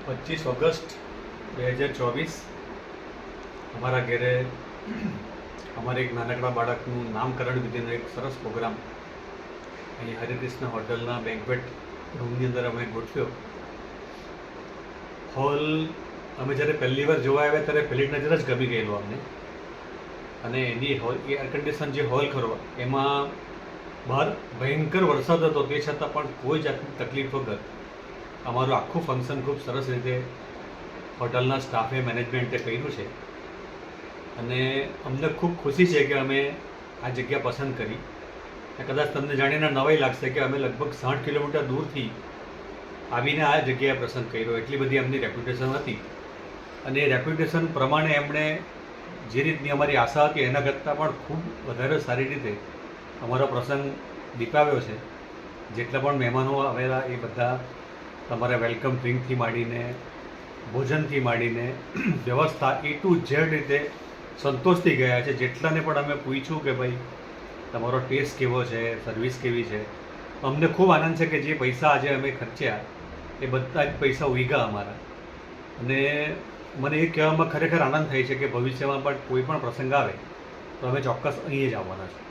25 August 2024 અમારા ઘરે અમારે એક નાનકડા બાળકનું નામકરણ વિધિનો એક સરસ પ્રોગ્રામ અહીં હરિકૃષ્ણ હોટલના બેન્ક્વેટ રૂમની અંદર અમે ગોઠવ્યો. હોલ અમે જ્યારે પહેલી વાર જોવા આવ્યા ત્યારે પહેલી નજર જ ગમી ગયેલો અમને. અને એની હોલ એ એર કન્ડિશન જે હોલ ખરો એમાં બહાર ભયંકર વરસાદ હતો, તે છતાં પણ કોઈ જાતની તકલીફ વગર અમારું આખું ફંક્શન ખૂબ સરસ રીતે હોટલના સ્ટાફે મેનેજમેન્ટે કર્યું છે. અને અમને ખૂબ ખુશી છે કે અમે આ જગ્યા પસંદ કરી. કદાચ તમને જાણીને નવાઈ લાગશે કે અમે લગભગ 60 કિલોમીટર દૂરથી આવીને આ જગ્યાએ પ્રસંગ કર્યો. એટલી બધી એમની રેપ્યુટેશન હતી અને એ રેપ્યુટેશન પ્રમાણે એમણે જે રીતની અમારી આશા હતી એના કરતાં પણ ખૂબ વધારે સારી રીતે અમારો પ્રસંગ દીપાવ્યો છે. જેટલા પણ મહેમાનો આવેલા એ બધા તમારા વેલકમ ડ્રિંકથી માંડીને ભોજનથી માંડીને વ્યવસ્થા A to Z રીતે સંતોષથી ગયા છે. જેટલાને પણ અમે પૂછ્યું કે ભાઈ તમારો ટેસ્ટ કેવો છે, સર્વિસ કેવી છે, અમને ખૂબ આનંદ છે કે જે પૈસા આજે અમે ખર્ચ્યા એ બધા જ પૈસા ઉગ્યા અમારા. અને મને એ કહેવામાં ખરેખર આનંદ થાય છે કે ભવિષ્યમાં પણ કોઈ પણ પ્રસંગ આવે તો અમે ચોક્કસ અહીં જ આવવાના છે.